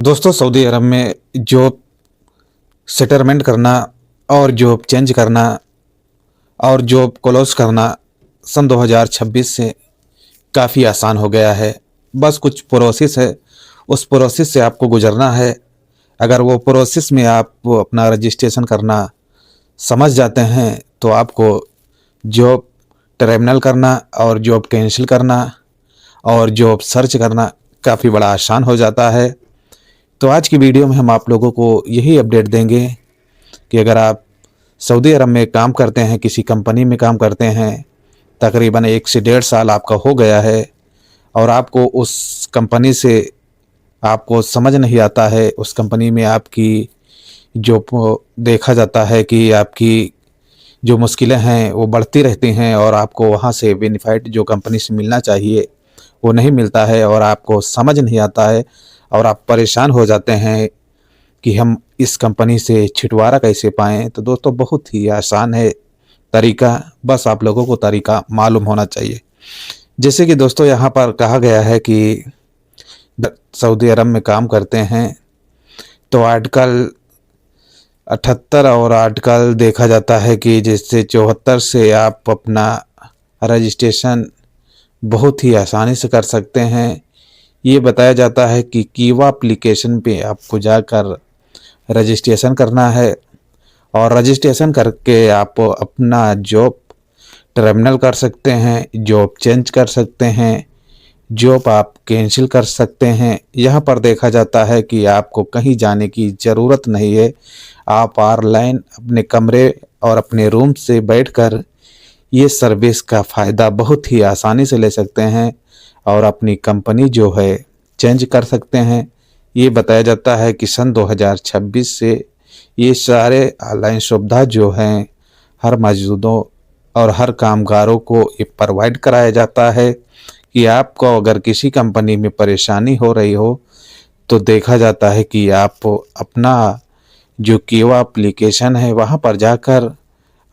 दोस्तों, सऊदी अरब में job settlement करना और जॉब चेंज करना और जॉब क्लोज करना सन 2026 से काफ़ी आसान हो गया है। बस कुछ प्रोसेस है, उस प्रोसेस से आपको गुजरना है। अगर वो प्रोसेस में आप अपना रजिस्ट्रेशन करना समझ जाते हैं तो आपको जॉब टर्मिनल करना और जॉब कैंसिल करना और जॉब सर्च करना काफ़ी बड़ा आसान हो जाता है। तो आज की वीडियो में हम आप लोगों को यही अपडेट देंगे कि अगर आप सऊदी अरब में काम करते हैं, किसी कंपनी में काम करते हैं, तकरीबन 1 से 1.5 साल आपका हो गया है और आपको उस कंपनी से आपको समझ नहीं आता है, उस कंपनी में आपकी जो देखा जाता है कि आपकी जो मुश्किलें हैं वो बढ़ती रहती हैं और आपको वहाँ से बेनिफिट जो कंपनी से मिलना चाहिए वो नहीं मिलता है और आपको समझ नहीं आता है और आप परेशान हो जाते हैं कि हम इस कंपनी से छुटकारा कैसे पाएँ। तो दोस्तों, बहुत ही आसान है तरीका, बस आप लोगों को तरीका मालूम होना चाहिए। जैसे कि दोस्तों यहाँ पर कहा गया है कि सऊदी अरब में काम करते हैं तो आर्टिकल 78 और आर्टिकल देखा जाता है कि जिससे 74 से आप अपना रजिस्ट्रेशन बहुत ही आसानी से कर सकते हैं। ये बताया जाता है कि कीवा एप्लीकेशन पे आपको जाकर रजिस्ट्रेशन करना है और रजिस्ट्रेशन करके आप अपना जॉब टर्मिनल कर सकते हैं, जॉब चेंज कर सकते हैं, जॉब आप कैंसिल कर सकते हैं। यहाँ पर देखा जाता है कि आपको कहीं जाने की ज़रूरत नहीं है। आप ऑनलाइन अपने कमरे और अपने रूम से बैठकर ये सर्विस का फ़ायदा बहुत ही आसानी से ले सकते हैं और अपनी कंपनी जो है चेंज कर सकते हैं। ये बताया जाता है कि सन 2026 से ये सारे ऑनलाइन सुविधा जो हैं हर मौजूदों और हर कामगारों को ये प्रोवाइड कराया जाता है कि आपको अगर किसी कंपनी में परेशानी हो रही हो तो देखा जाता है कि आप अपना जो कीवा एप्लीकेशन है वहाँ पर जाकर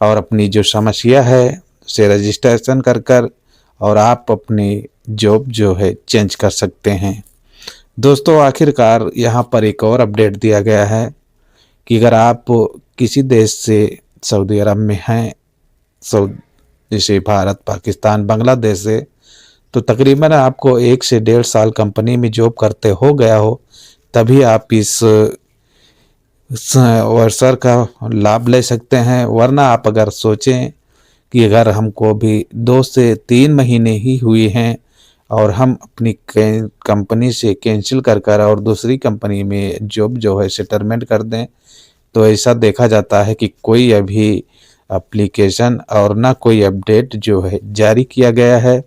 और अपनी जो समस्या है उसे रजिस्ट्रेशन कर और आप अपनी जॉब जो है चेंज कर सकते हैं। दोस्तों, आखिरकार यहाँ पर एक और अपडेट दिया गया है कि अगर आप किसी देश से सऊदी अरब में हैं, जैसे भारत, पाकिस्तान, बांग्लादेश से, तो तकरीबन आपको 1 से 1.5 साल कंपनी में जॉब करते हो गया हो तभी आप इस अवसर का लाभ ले सकते हैं। वरना आप अगर सोचें कि अगर हमको भी 2 से 3 महीने ही हुए हैं और हम अपनी कंपनी से कैंसिल कर और दूसरी कंपनी में जॉब जो है सेटलमेंट कर दें, तो ऐसा देखा जाता है कि कोई अभी एप्लीकेशन और ना कोई अपडेट जो है जारी किया गया है।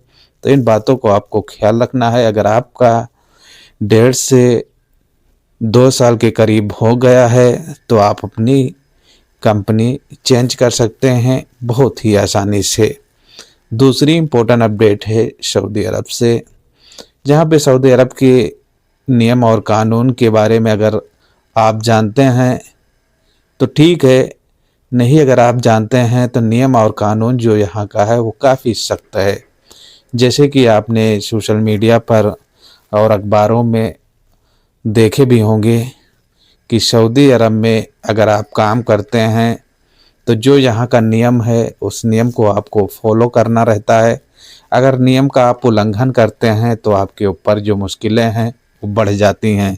तो इन बातों को आपको ख्याल रखना है। अगर आपका 1.5 से 2 साल के करीब हो गया है तो आप अपनी कंपनी चेंज कर सकते हैं बहुत ही आसानी से। दूसरी इम्पोर्टेंट अपडेट है सऊदी अरब से, जहां पे सऊदी अरब के नियम और कानून के बारे में अगर आप जानते हैं तो ठीक है, नहीं अगर आप जानते हैं तो नियम और कानून जो यहाँ का है वो काफ़ी सख्त है। जैसे कि आपने सोशल मीडिया पर और अखबारों में देखे भी होंगे कि सऊदी अरब में अगर आप काम करते हैं तो जो यहाँ का नियम है उस नियम को आपको फॉलो करना रहता है। अगर नियम का आप उल्लंघन करते हैं तो आपके ऊपर जो मुश्किलें हैं वो बढ़ जाती हैं।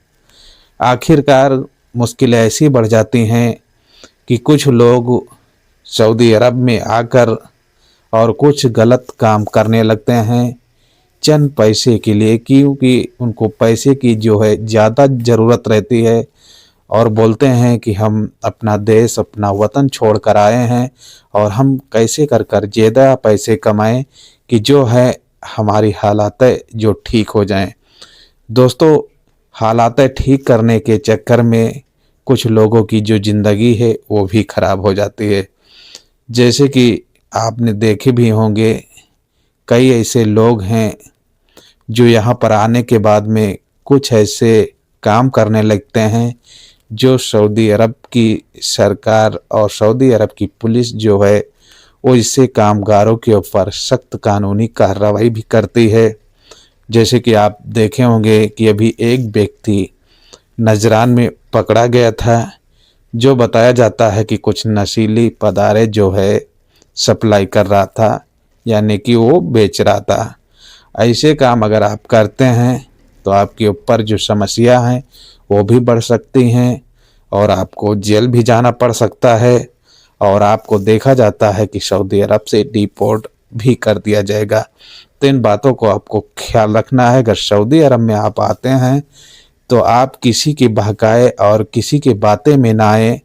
आखिरकार मुश्किलें ऐसी बढ़ जाती हैं कि कुछ लोग सऊदी अरब में आकर और कुछ गलत काम करने लगते हैं चंद पैसे के लिए, क्योंकि उनको पैसे की जो है ज़्यादा ज़रूरत रहती है और बोलते हैं कि हम अपना देश, अपना वतन छोड़ कर आए हैं और हम कैसे कर ज़्यादा पैसे कमाएं कि जो है हमारी हालातें जो ठीक हो जाएं। दोस्तों, हालातें ठीक करने के चक्कर में कुछ लोगों की जो ज़िंदगी है वो भी ख़राब हो जाती है। जैसे कि आपने देखे भी होंगे कई ऐसे लोग हैं जो यहाँ पर आने के बाद में कुछ ऐसे काम करने लगते हैं जो सऊदी अरब की सरकार और सऊदी अरब की पुलिस जो है वो इससे कामगारों के ऊपर सख्त कानूनी कार्रवाई भी करती है। जैसे कि आप देखे होंगे कि अभी एक व्यक्ति नजरान में पकड़ा गया था, जो बताया जाता है कि कुछ नशीली पदार्थ जो है सप्लाई कर रहा था, यानी कि वो बेच रहा था। ऐसे काम अगर आप करते हैं तो आपके ऊपर जो समस्या हैं वो भी बढ़ सकती हैं और आपको जेल भी जाना पड़ सकता है और आपको देखा जाता है कि सऊदी अरब से डिपोर्ट भी कर दिया जाएगा। तो इन बातों को आपको ख्याल रखना है। अगर सऊदी अरब में आप आते हैं तो आप किसी के बहकाए और किसी के बातें में ना आए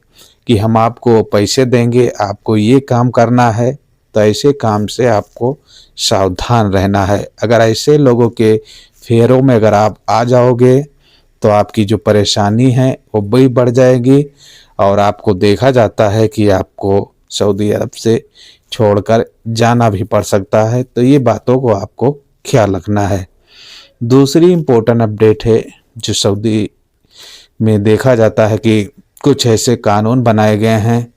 कि हम आपको पैसे देंगे, आपको ये काम करना है। तो ऐसे काम से आपको सावधान रहना है। अगर ऐसे लोगों के फेरों में अगर आप आ जाओगे तो आपकी जो परेशानी है वो भी बढ़ जाएगी और आपको देखा जाता है कि आपको सऊदी अरब से छोड़कर जाना भी पड़ सकता है। तो ये बातों को आपको ख्याल रखना है। दूसरी इम्पोर्टेंट अपडेट है जो सऊदी में देखा जाता है कि कुछ ऐसे कानून बनाए गए हैं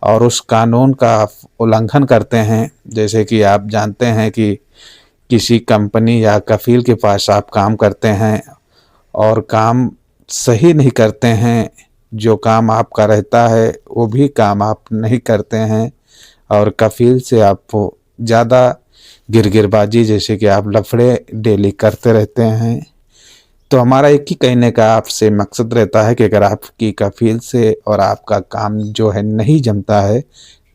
और उस कानून का उल्लंघन करते हैं। जैसे कि आप जानते हैं कि किसी कंपनी या कफील के पास आप काम करते हैं और काम सही नहीं करते हैं, जो काम आपका रहता है वो भी काम आप नहीं करते हैं और कफील से आप ज़्यादा गिरगिरबाजी, जैसे कि आप लफड़े डेली करते रहते हैं। तो हमारा एक ही कहने का आपसे मकसद रहता है कि अगर आपकी कफील से और आपका काम जो है नहीं जमता है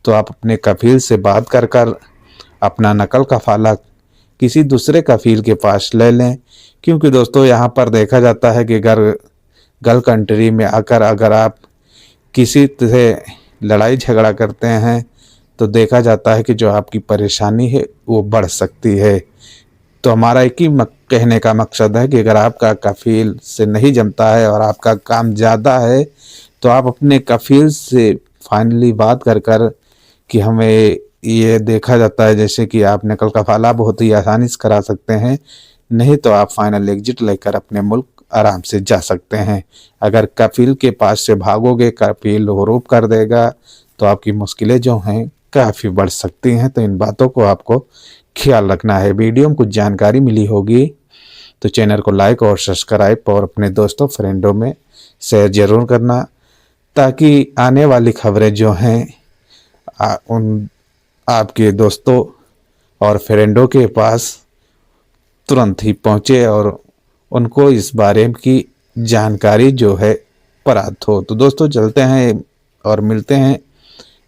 तो आप अपने कफील से बात कर कर अपना नकल कफाला किसी दूसरे कफील के पास ले लें। क्योंकि दोस्तों यहाँ पर देखा जाता है कि गल्फ कंट्री में आकर अगर आप किसी से लड़ाई झगड़ा करते हैं तो देखा जाता है कि जो आपकी परेशानी है वो बढ़ सकती है। तो हमारा एक ही कहने का मकसद है कि अगर आपका कफील से नहीं जमता है और आपका काम ज़्यादा है तो आप अपने कफील से फाइनली बात कर कर कि हमें ये देखा जाता है जैसे कि आप नकल कफाला बहुत ही आसानी से करा सकते हैं, नहीं तो आप फाइनल एग्जिट लेकर अपने मुल्क आराम से जा सकते हैं। अगर कफील के पास से भागोगे, कफील हुरूब कर देगा तो आपकी मुश्किलें जो हैं काफ़ी बढ़ सकती हैं। तो इन बातों को आपको ख्याल रखना है। वीडियो में कुछ जानकारी मिली होगी तो चैनल को लाइक और सब्सक्राइब और अपने दोस्तों फ्रेंडों में शेयर ज़रूर करना, ताकि आने वाली खबरें जो हैं उन आपके दोस्तों और फ्रेंडों के पास तुरंत ही पहुँचे और उनको इस बारे की जानकारी जो है प्राप्त हो। तो दोस्तों चलते हैं और मिलते हैं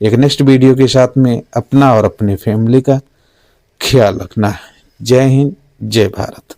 एक नेक्स्ट वीडियो के साथ में। अपना और अपनी फैमिली का ख्याल रखना। जय हिंद, जय भारत।